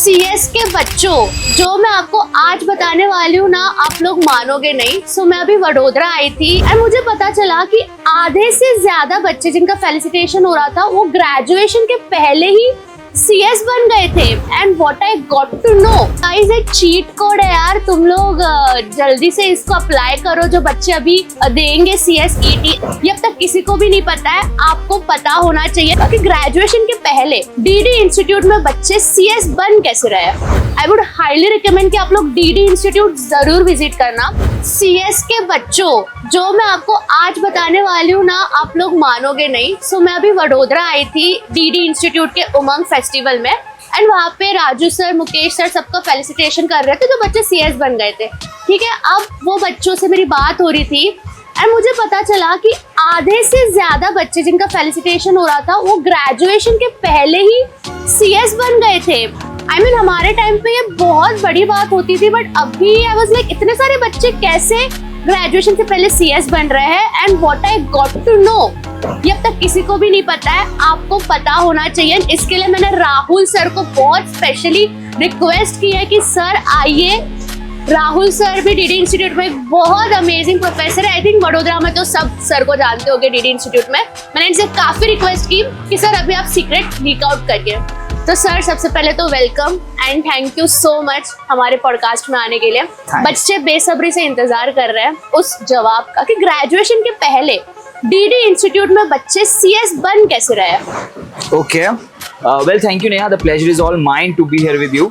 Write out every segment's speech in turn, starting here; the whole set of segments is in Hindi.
सीएस के बच्चों, जो मैं आपको आज बताने वाली हूँ ना, आप लोग मानोगे नहीं। सो मैं अभी वडोदरा आई थी और मुझे पता चला कि आधे से ज्यादा बच्चे जिनका फेलिसिटेशन हो रहा था वो ग्रेजुएशन के पहले ही सीएस बन गए थे। And what I got to know, guys एक चीट कोड है यार, तुम लोग जल्दी से इसको अप्लाई करो। जो बच्चे अभी देंगे सीएस ईटी, ये अब तक किसी को भी नहीं पता है, आपको पता होना चाहिए क्योंकि ग्रेजुएशन के पहले डीडी इंस्टीट्यूट में बच्चे सीएस बन कैसे रहे। आई वुड हाईली रिकमेंड कि आप लोग डीडी इंस्टीट्यूट जरूर विजिट करना। सीएस के बच्चों, जो मैं आपको आज बताने वाली हूँ ना, आप लोग मानोगे नहीं। सो मैं अभी वडोदरा आई थी डीडी इंस्टीट्यूट के उमंग फेस्टिवल में, एंड वहाँ पे राजू सर, मुकेश सर सबका फेलिसिटेशन कर रहे थे जो बच्चे सीएस बन गए थे। ठीक है, अब वो बच्चों से मेरी बात हो रही थी एंड मुझे पता चला कि आधे से ज्यादा बच्चे जिनका फेलिसिटेशन हो रहा था वो ग्रेजुएशन के पहले ही सीएस बन गए थे। I mean, हमारे टाइम पे ये बहुत बड़ी बात होती थी, बट अभी आई वाज लाइक इतने सारे बच्चे कैसे ग्रेजुएशन से पहले सीएस बन रहे हैं। And what I got to know, ये अब तक किसी को भी नहीं पता है, आपको पता होना चाहिए। इसके लिए मैंने राहुल सर को बहुत स्पेशली रिक्वेस्ट की है कि सर आइए। राहुल सर भी डीडी इंस्टीट्यूट में एक बहुत अमेजिंग प्रोफेसर है। आई थिंक वडोदरा में तो सब सर को जानते होंगे डीडी इंस्टीट्यूट में। मैंने इनसे काफी रिक्वेस्ट की कि सर अभी आप सीक्रेट लीक आउट करिए। तो सर सबसे पहले तो welcome and thank you so much हमारे पॉडकास्ट में आने के लिए। बच्चे बेसब्री से इंतजार कर रहे हैं उस जवाब का कि ग्रेजुएशन के पहले डीडी इंस्टीट्यूट में बच्चे सीएस बन कैसे रहे। Okay, well thank you Neha, the pleasure is all mine to be here with you.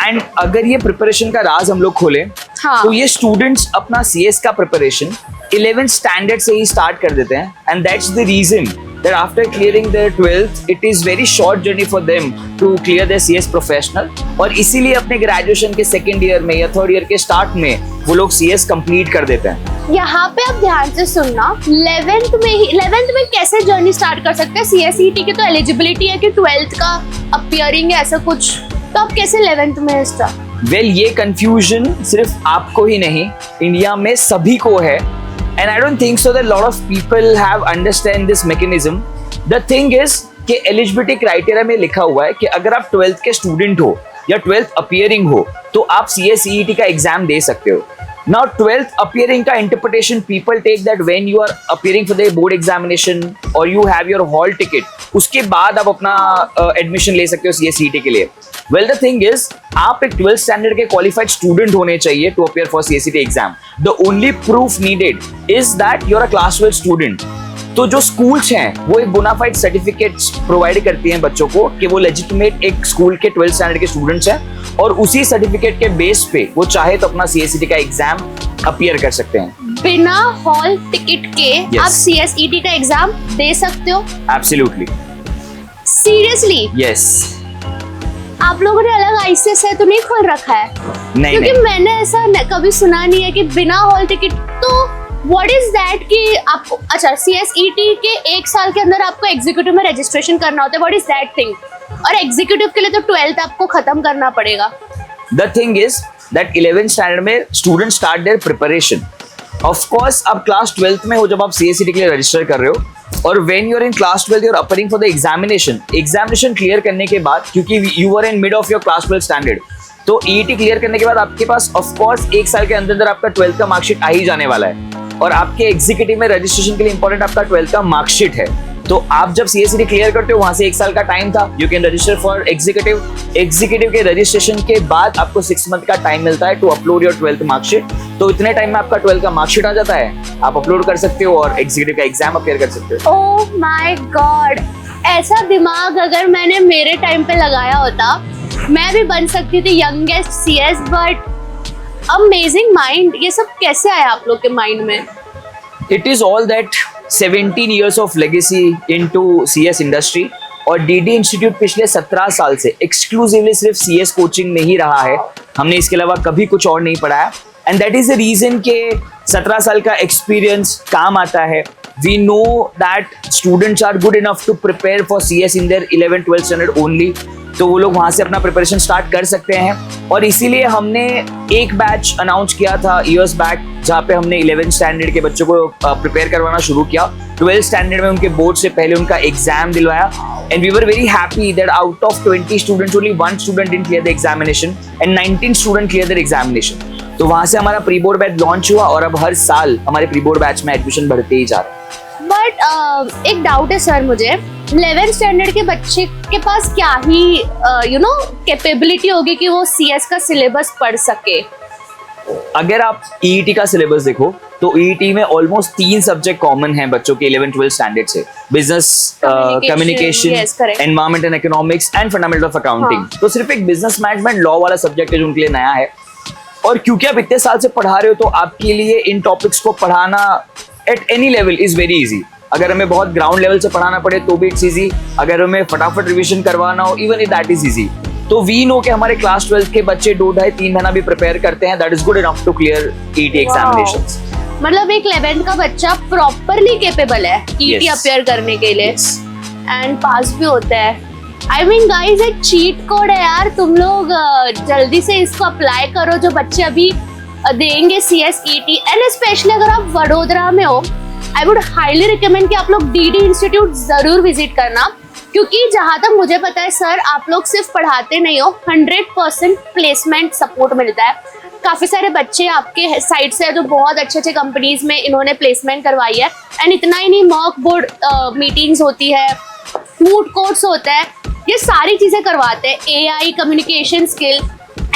And अगर ये प्रिपरेशन का राज हम लोग खोलें, हाँ, तो ये स्टूडेंट्स अपना सीएस का प्रिपरेशन 11th स्टैंडर्ड से ही स्टार्ट कर देते हैं। And that's the reason that after clearing their 12th, it is very short journey for them to clear their CS professional। और इसीलिए अपने ग्रेजुएशन के सेकेंड ईयर में या थर्ड ईयर के स्टार्ट में वो लोग CS कंप्लीट कर देते हैं। यहाँ पे आप ध्यान से सुनना, 11th में कैसे जर्नी स्टार्ट कर सकते हैं। CSET की तो एलिजिबिलिटी है कि 12th का अपीयरिंग है ऐसा कुछ, तो आप कैसे 11th में स्टार्ट। वेल ये कंफ्यूजन सिर्फ आपको ही नहीं, इंडिया में सभी को है। And I don't think so that a lot of people have understand this mechanism. The thing is कि eligibility criteria में लिखा हुआ है कि अगर आप 12th के स्टूडेंट हो या 12th appearing हो तो आप CSET का एग्जाम दे सकते हो। Now 12th appearing का interpretation people take that when you are appearing for the board examination or you have your hall ticket, उसके बाद आप अपना admission ले सकते हो CSET के लिए। Well, the thing is, आप एक 12th standard के qualified student होने चाहिए to appear for CSET exam. The only proof needed is that you are a class 12 student. तो जो schools हैं वो एक बोनाफाइड सर्टिफिकेट्स प्रोवाइड करती हैं बच्चों को कि वो लेजिटिमेट एक स्कूल के 12th स्टैंडर्ड के स्टूडेंट्स हैं, और उसी सर्टिफिकेट के बेस पे वो चाहे तो अपना CSET का एग्जाम अपीयर कर सकते हैं। बिना हॉल टिकट के आप CSET का एग्जाम दे सकते हो? एब्सोल्युटली। सीरियसली? यस। आप लोगों ने अलग ICSI तो नहीं खोल रखा है? नहीं, क्योंकि नहीं। मैंने ऐसा कभी सुना नहीं है कि बिना हॉल टिकट। तो व्हाट इज दैट कि आपको, अच्छा CSET के एक साल के अंदर आपको एग्जीक्यूटिव में रजिस्ट्रेशन करना होता है, व्हाट इज दैट थिंग? और एग्जीक्यूटिव के लिए तो 12th आपको खत्म करना पड़ेगा। The thing is that 11th standard में students start their preparation. Of course, आप क्लास 12th में हो जब आप CSET के लिए रजिस्टर कर रहे हो, और when you're in class 12th you're appearing for the examination clear करने के बाद, क्योंकि you were in mid of your class 12 standard, तो EET क्लियर करने के बाद आपके पास of course एक साल के अंदर आपका 12th का मार्कशीट आ ही जाने वाला है, और आपके एग्जीक्यूटिव में रजिस्ट्रेशन के लिए इंपॉर्टेंट आपका 12th का मार्कशीट है। तो आप जब CSET क्लियर करते हो, वहां से एक साल का टाइम था, you can register for executive के रजिस्ट्रेशन के बाद आपको 6 मंथ का टाइम मिलता है to upload your 12th marksheet. तो इतने टाइम में आपका 12th का मार्कशीट आ जाता है, आप अपलोड कर सकते हो और एग्जीक्यूटिव का एग्जाम अपीयर कर सकते हो। ओह माय गॉड, ऐसा दिमाग अगर मैंने मेरे टाइम पे लगाया होता, मैं भी बन सकती थी youngest CS। But amazing mind, ये सब कैसे आया आप लोग के माइंड में? It is all that 17 years of legacy into CS industry, और DD इंस्टीट्यूट पिछले 17 साल से एक्सक्लूसिवली सिर्फ CS कोचिंग में ही रहा है। हमने इसके अलावा कभी कुछ और नहीं पढ़ाया, and that is the reason के 17 साल का एक्सपीरियंस काम आता है। We know that students are good enough to prepare for CS in their 11th 12th standard only, तो वो लोग वहाँ से अपना प्रिपरेशन स्टार्ट कर सकते हैं। और इसीलिए हमने एक बैच अनाउंस किया था ईयर्स बैक, जहाँ पे हमने 11th स्टैंडर्ड के बच्चों को प्रिपेयर करवाना शुरू किया, 12th स्टैंडर्ड में उनके बोर्ड से पहले उनका एग्जाम दिलवाया and we were very happy that out of 20 students only one student didn't clear the examination and 19 students cleared their examination. तो वहां से हमारा प्री बोर्ड बैच लॉन्च हुआ और अब हर साल हमारे प्री बोर्ड बैच में एडमिशन बढ़ते ही जा रहे हैं। बट एक डाउट है सर मुझे, 11th स्टैंडर्ड के बच्चे के पास क्या ही कैपेबिलिटी होगी कि वो CS का सिलेबस पढ़ सके? अगर आप EET का सिलेबस देखो तो EET में ऑलमोस्ट 3 सब्जेक्ट कॉमन हैं बच्चों के 11th-12th स्टैंडर्ड से, business communication, environment and economics and fundamental of accounting. तो सिर्फ एक बिजनेस मैनेजमेंट लॉ वाला सब्जेक्ट है जो उनके लिए नया है, और क्योंकि आप इतने साल से पढ़ा रहे हो तो आपके लिए इन टॉपिक्स को पढ़ाना at any level is very easy. अगर हमें बहुत ग्राउंड लेवल से पढ़ाना पड़े तो भी इट्स इजी, अगर हमें फटाफट रिविजन करवाना हो even if that is easy. तो वी नो कि हमारे क्लास 12 के बच्चे 2-2.5-3 महीना भी प्रिपेयर करते हैं, that is good enough to clear EET examinations. मतलब एक 11th का बच्चा प्रॉपरली कैपेबल है EET अपियर करने के लिए एंड पास भी होता है। आई मीन गाइस, एक चीट कोड है यार, तुम लोग जल्दी से इसको अप्लाई करो जो बच्चे अभी देंगे CS EET, एंड स्पेशली अगर आप वडोदरा में हो, आई वुड हाईली रिकमेंड कि आप लोग DD इंस्टीट्यूट जरूर विजिट करना, क्योंकि जहां तक मुझे पता है सर, आप लोग सिर्फ पढ़ाते नहीं हो, 100% प्लेसमेंट सपोर्ट मिलता है। काफी सारे बच्चे आपके साइड से जो बहुत अच्छे अच्छे कंपनीज में इन्होंने प्लेसमेंट करवाई है, एंड इतना ही नहीं, मॉक बोर्ड मीटिंग्स होती है, मूड कोर्स होता है, ये सारी चीजें करवाते हैं। AI, कम्युनिकेशन स्किल,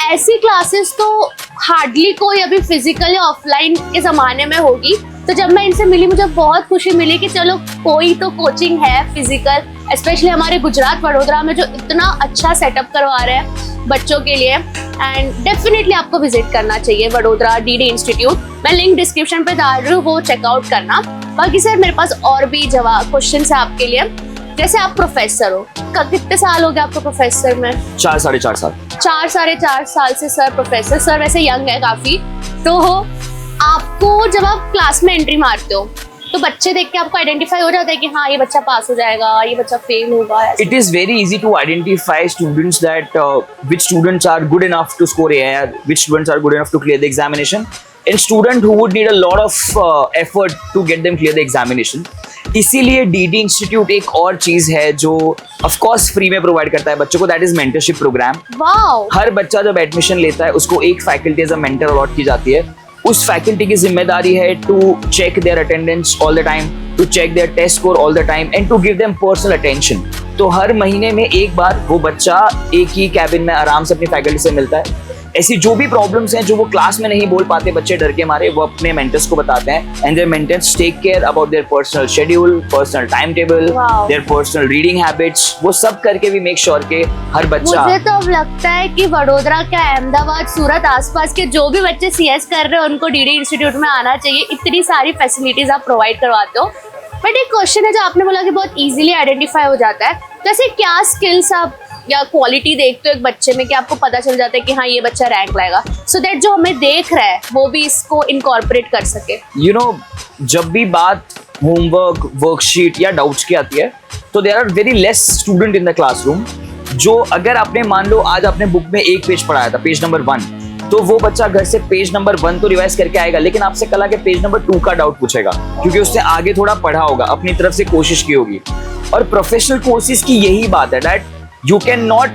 ऐसी क्लासेस तो हार्डली कोई अभी फिजिकल या ऑफलाइन के जमाने में होगी। तो जब मैं इनसे मिली मुझे बहुत खुशी मिली कि चलो कोई तो कोचिंग है फिजिकल, स्पेशली हमारे गुजरात वडोदरा में जो इतना अच्छा सेटअप करवा रहे हैं बच्चों के लिए, एंड डेफिनेटली आपको विजिट करना चाहिए वडोदरा DD इंस्टीट्यूट। मैं लिंक डिस्क्रिप्शन पे डाल रही हूँ, वो चेकआउट करना। बाकी सर मेरे पास और भी जवाब क्वेश्चन है आपके लिए। जैसे आप प्रोफेसर हो, कितने साल हो गए आपको प्रोफेसर में? 4-4.5 साल। 4-4.5 साल से सर प्रोफेसर। सर वैसे यंग है काफी, तो आपको जब आप क्लास में एंट्री मारते हो तो बच्चे देख के आपको आइडेंटिफाई हो जाता है कि हाँ ये बच्चा पास हो जाएगा, ये बच्चा फेल होगा? It is very easy to identify students that which students are good enough to score AIR, which students are good enough to clear the examination, and student who would need a lot of effort to get them clear the examination. इसीलिए DD इंस्टीट्यूट एक और चीज है जो ऑफ कोर्स फ्री में प्रोवाइड करता है बच्चों को, that is mentorship programme. Wow! हर बच्चा जब एडमिशन लेता है उसको एक faculty as a mentor allot की जाती है। उस फैकल्टी की जिम्मेदारी है to check their attendance all the time, to check their test score all the time, and to give them personal attention. तो हर महीने में एक बार वो बच्चा एक ही कैबिन में आराम से अपनी फैकल्टी से मिलता है। ऐसी जो भी प्रॉब्लम्स हैं जो वो क्लास में नहीं बोल पाते बच्चे डर के मारे, वो अपने मेंटर्स को बताते हैं, and their mentors take care about their personal schedule, personal time table, their personal reading habits, वो सब करके भी मेक श्योर के हर बच्चा। मुझे तो अब लगता है कि वडोदरा क्या, अहमदाबाद, सूरत आसपास के जो भी बच्चे CS कर रहे हैं उनको DD इंस्टीट्यूट में आना चाहिए। इतनी सारी फैसिलिटीज आप प्रोवाइड करवाते हो। बट एक क्वेश्चन है जो आपने बोला कि बहुत इजीली आइडेंटिफाई हो जाता है, जैसे क्या स्किल्स आप या क्वालिटी देखते हो एक बच्चे में कि आपको पता चल जाता है कि हाँ ये बच्चा रैंक लाएगा, सो दैट जो हमें देख रहा है वो भी इसको इनकॉर्पोरेट कर सके? यू नो, जब भी बात होमवर्क, वर्कशीट या डाउट्स की आती है तो there are very less student in the classroom. जो अगर आपने मान लो आज आपने बुक में एक पेज पढ़ाया था, पेज नंबर 1, तो वो बच्चा घर से पेज नंबर 1 तो रिवाइज करके आएगा, लेकिन आपसे कल आके पेज नंबर 2 का डाउट पूछेगा, क्योंकि उसने आगे थोड़ा पढ़ा होगा, अपनी तरफ से कोशिश की होगी। और प्रोफेशनल कोर्सेज की यही बात है that you cannot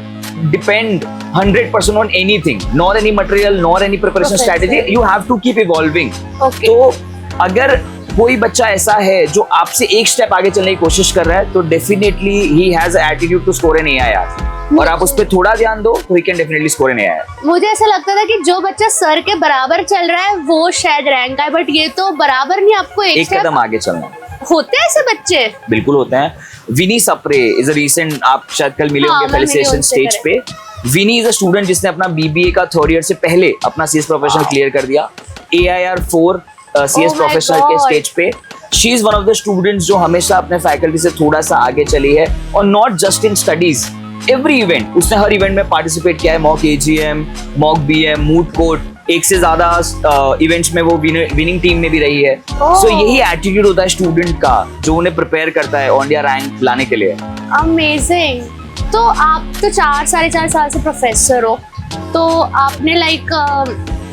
depend 100% on anything, nor any material, nor any preparation strategy. You have to keep evolving. Okay. तो अगर कोई बच्चा ऐसा है जो आपसे एक स्टेप आगे चलने की कोशिश कर रहा है तो definitely he has an attitude to score an AIR. और आप उस पर थोड़ा ध्यान दो तो he can definitely score an AIR. मुझे ऐसा लगता था कि जो बच्चा सर के बराबर चल रहा है वो शायद रैंक आए, बट ये तो बराबर नहीं, आपको एक कदम आगे चलना। होते हैं ऐसे बच्चे? बिल्कुल होते हैं। विनी सप्रे इज अ रीसेंट, आप शायद कल मिले होंगे फेलिसिटेशन स्टेज पे। विनी इज अ स्टूडेंट जिसने अपना BBA का 3rd ईयर से पहले अपना CS प्रोफेशनल क्लियर कर दिया, AIR 4 CS प्रोफेशनल के स्टेज पे। She is one of the students जो हमेशा अपने फैकल्टी से थोड़ा सा आगे चली है, और not just in studies, every event उसने हर इवेंट में पार्टिसिपेट किया है। Mock AGM, mock BM, moot court, एक से ज्यादा इवेंट्स में वो विनिंग टीम में भी रही है। सो यही एटीट्यूड होता है स्टूडेंट का जो उन्हें प्रिपेयर करता है ऑल इंडिया रैंक लाने के लिए। अमेजिंग। तो आप तो 4-4.5 साल से प्रोफेसर हो, तो आपने लाइक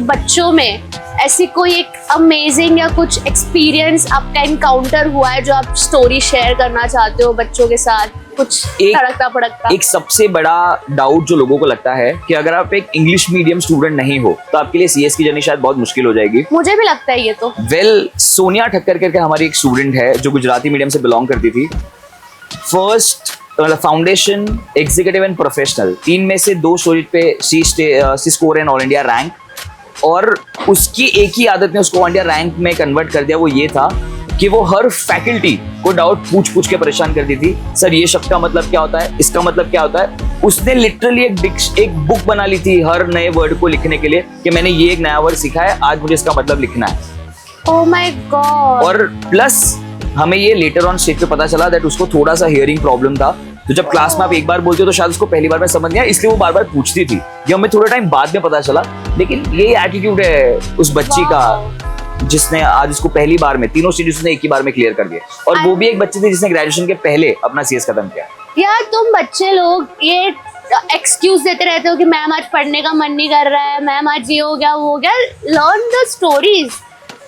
बच्चों में ऐसी कोई एक अमेजिंग या कुछ एक्सपीरियंस आपका इनकाउंटर हुआ है जो आप स्टोरी शेयर करना चाहते हो बच्चों के साथ, कुछ तड़कता भड़कता? एक सबसे बड़ा डाउट जो लोगों को लगता है कि अगर आप एक इंग्लिश मीडियम स्टूडेंट नहीं हो तो आपके लिए सीएस की जर्नी शायद बहुत मुश्किल हो जाएगी। मुझे भी लगता है ये तो। सोनिया ठक्कर करके हमारी एक स्टूडेंट है जो गुजराती मीडियम से बिलोंग करती थी। First foundation, executive and professional, 3 में से 2 स्टोरी पे C score an all India rank, और उसकी एक ही आदत ने उसको ऑल इंडिया रैंक में कन्वर्ट कर दिया। वो ये था कि वो हर फैकल्टी को डाउट पूछ के परेशान करती थी। सर ये शब्द का मतलब क्या होता है, इसका मतलब क्या होता है। उसने लिटरली एक बुक बना ली थी हर नए वर्ड को लिखने के लिए कि मैंने ये एक नया वर्ड सीखा है, आज मुझे इसका मतलब लिखना है। Oh my God. और प्लस हमें ये लेटर ऑन स्टेज पे पता चला दैट उसको थोड़ा सा हियरिंग प्रॉब्लम था, तो जब क्लास में आप एक बार बोलते हो तो शायद उसको पहली बार में समझ नहीं आया, इसलिए वो बार बार पूछती थी। ये हमें थोड़ा टाइम बाद में पता चला, लेकिन ये एटीट्यूड है उस बच्ची का जिसने आज उसको पहली बार में 3 स्टेज उसने एक ही बार में क्लियर कर दिए। और वो भी एक बच्ची थी जिसने ग्रेजुएशन के पहले अपना सीएस खत्म किया। यार तुम बच्चे लोग ये एक्सक्यूज देते रहते हो कि मैम आज पढ़ने का मन नहीं कर रहा है, मैम आज ये हो गया वो हो गया। लर्न द स्टोरीज,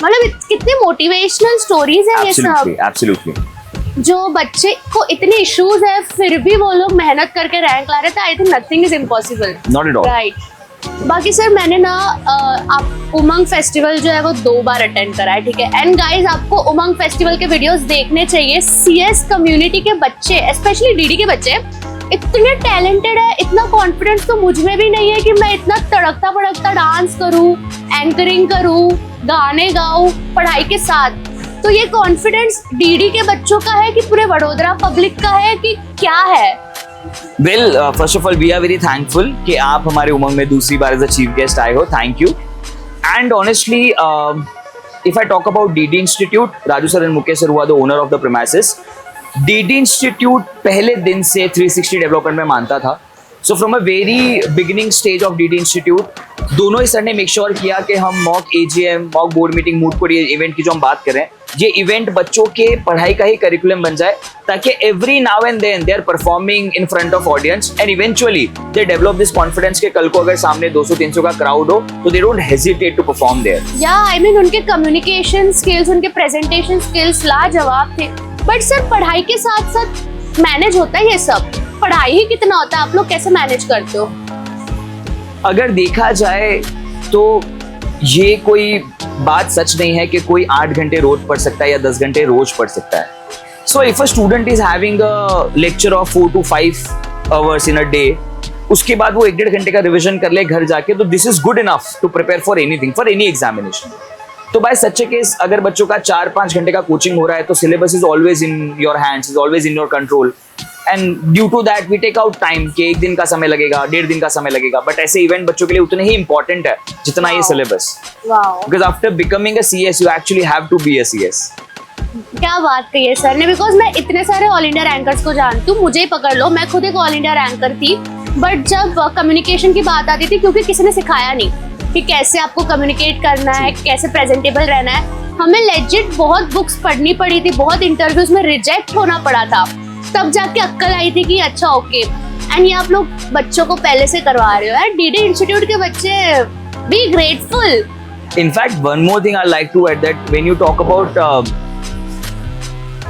मतलब कितने मोटिवेशनल स्टोरीज है ये सब। एब्सोल्युटली। जो बच्चे को इतने इश्यूज है फिर भी वो लोग मेहनत करके रैंक ला रहे थे। I think nothing is impossible. Not at all. Right. बाकी सर मैंने ना आप उमंग फेस्टिवल जो है वो 2 बार अटेंड करा है, ठीक है। एंड गाइस आपको उमंग फेस्टिवल के वीडियोस देखने चाहिए। सीएस कम्युनिटी के बच्चे, स्पेशली डीडी के बच्चे इतने टैलेंटेड है, इतना कॉन्फिडेंस तो मुझ में भी नहीं है कि मैं इतना तड़कता भड़कता डांस करूं, एंकरिंग करूं, गाने गाऊं पढ़ाई के साथ। तो ये कॉन्फिडेंस डीडी के बच्चों का है कि पूरे वडोदरा पब्लिक का है कि क्या है? Well first of all we are very thankful कि आप हमारे उमंग में दूसरी बार एज अ चीफ गेस्ट आए हो। Thank you. And honestly if I talk about DD institute, Raju sir and Mukesh sir हुआ the owner of the premises. DD institute पहले दिन से 360 डेवलपमेंट में मानता था। So from a very beginning stage of DD institute दोनों ही सर ने मेक श्योर किया कि हम mock AGM, mock board meeting, mood code, ये इवेंट की जो हम बात कर रहे हैं, ये इवेंट बच्चों के पढ़ाई का ही करिकुलम बन जाए, ताकि every now and then they are performing in front of audience and eventually they develop this confidence के कल को अगर सामने 200-300 का क्राउड हो तो they don't hesitate to perform there. या आई मीन उनके कम्युनिकेशन स्किल्स, उनके प्रेजेंटेशन स्किल्स लाजवाब थे। बट सर पढ़ाई के साथ साथ मैनेज होता है ये सब, पढ़ाई ही कितना होता है, आप लोग कैसे मैनेज करते हो? अगर देखा जाए तो ये कोई बात सच नहीं है कि कोई 8 घंटे रोज पढ़ सकता है या 10 घंटे रोज पढ़ सकता है। So if a student is having a lecture of 4 to 5 hours in a day, उसके बाद वो 1-1.5 घंटे का रिविजन कर ले घर जाके, तो this is good enough to prepare for anything, for any examination. तो बाय सच्चे केस अगर बच्चों का 4-5 घंटे का कोचिंग हो रहा है तो syllabus is always in your hands, is always in your control, and due to that we take out time कि 1 दिन का समय लगेगा, 1.5 दिन का समय लगेगा। बट ऐसे इवेंट बच्चों के लिए उतने ही इंपॉर्टेंट है जितना ये syllabus. Because after becoming a CS you actually have to be a CS. क्या बात कही है सर ने। बिकॉज मैं इतने सारे ऑल इंडिया रैंकर्स को जानती हूँ, मुझे ही पकड़ लो, मैं खुद एक ऑल इंडिया रैंकर थी। बट जब कम्युनिकेशन की बात आती थी, क्योंकि किसी ने सिखाया नहीं कि कैसे आपको कम्युनिकेट करना है, कैसे प्रेजेंटेबल रहना है, हमें लेजिट बहुत बुक्स पढ़नी पड़ी थी, बहुत इंटरव्यूज में रिजेक्ट होना पड़ा था, तब जाके अक्कल आई थी कि अच्छा ओके। एंड ये आप लोग बच्चों को पहले से करवा रहे हो यार। डीडी इंस्टीट्यूट के बच्चे be grateful. In fact, one more thing I'd like to add, that when you talk about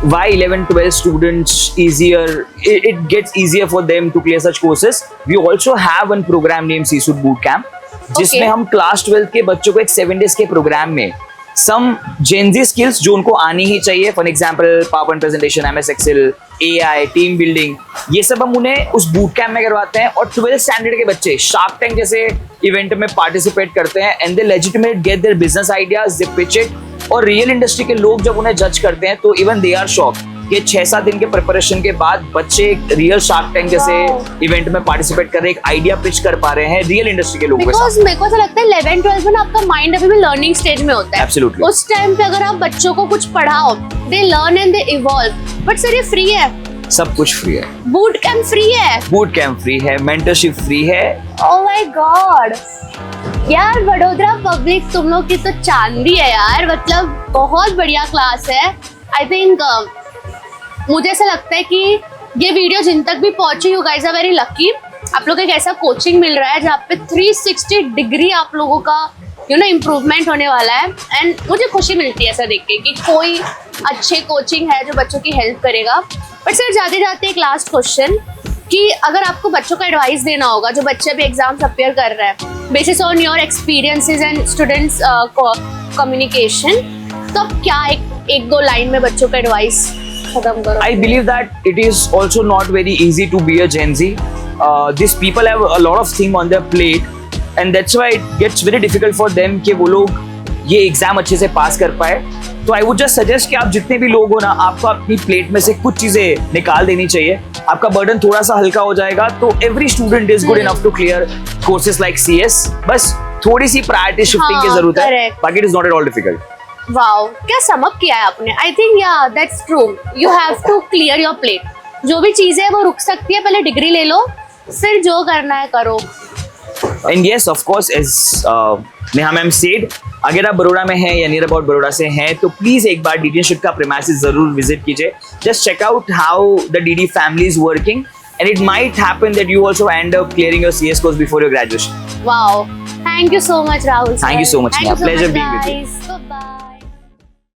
why 11-12 students it gets easier for them to clear such courses, we also have one program named CSUD Boot Camp, जिसमें हम क्लास 12 के बच्चों को एक 7 days के प्रोग्राम में some Gen Z skills जो उनको आनी ही चाहिए, for example PowerPoint presentation, MS Excel, AI, team building, ये सब हम उन्हें उस बूट कैम्प में करवाते हैं। और 12th स्टैंडर्ड के बच्चे शार्क टैंक जैसे इवेंट में पार्टिसिपेट करते हैं and they legitimate get their business ideas, they pitch it. और रियल इंडस्ट्री के लोग जब उन्हें जज करते हैं तो इवन दे आर शॉक कि 6-7 दिन के प्रिपरेशन के बाद बच्चे रियल शार्क टैंक जैसे इवेंट में पार्टिसिपेट कर रहे, एक आइडिया पिच कर पा रहे हैं रियल इंडस्ट्री के लोगों के साथ। मेरे को ऐसा लगता है 11-12 में ना आपका माइंड अभी भी लर्निंग स्टेज में होता है। Absolutely. उस टाइम पे अगर आप बच्चों को कुछ पढ़ाओ, they learn and they evolve. But sir ये फ्री है, सब कुछ फ्री है, बूट कैंप फ्री है, बूट कैंप फ्री है, मेंटरशिप फ्री है। ओह माय गॉड यार, वडोदरा पब्लिक तुम लोग की तो चांदी है यार, मतलब बहुत बढ़िया क्लास है। आई थिंक मुझे ऐसा लगता है कि ये वीडियो जिन तक भी पहुंची, you guys are very lucky. आप लोग एक ऐसा कोचिंग मिल रहा है जहाँ पे 360 डिग्री आप लोगों का इम्प्रूवमेंट होने वाला है। एंड मुझे खुशी मिलती है ऐसा देख के कि कोई अच्छे कोचिंग है जो बच्चों की हेल्प करेगा। बट सर जाते जाते एक लास्ट क्वेश्चन कि अगर आपको बच्चों को एडवाइस देना होगा जो बच्चे भी एग्जाम्स अपेयर कर रहे हैं, basis on your experiences and students communication, तो आप क्या एक दो लाइन में बच्चों को एडवाइस खत्म करो? I believe that it is also not very easy to be a Gen Z. These people have a lot of things on their plate, and that's why it gets very difficult for them कि वो लोग ये एग्जाम अच्छे से पास कर पाए। तो आई वुड जस्ट सजेस्ट कि आप जितने भी लोग हो ना, आपको अपनी प्लेट में से कुछ चीजें निकाल देनी चाहिए, आपका बर्डन थोड़ा सा हल्का हो जाएगा। तो every student is good enough to clear courses like CS, बस थोड़ी सी प्रायोरिटी शिफ्टिंग की जरूरत है, correct. बाकी it is not at all difficult. Wow, क्या सम अप किया है आपने। I think yeah that's true, you have to clear your plate. जो भी चीजें है वो रुक सकती है, पहले डिग्री ले लो, फिर जो करना है करो। And yes of course, as Neha ma'am said, अगर आप बड़ौदा में हैं या नियर अबाउट बड़ौदा से हैं तो प्लीज एक बार डीडी इंस्टीट्यूट का प्रीमाइसेस जरूर विजिट कीजिए। Just check out how the DD family is working and it might happen that you also end up clearing your CS course before your graduation. Wow, thank you so much Rahul. Thank you so much, Neha. Pleasure being with you. Bye bye.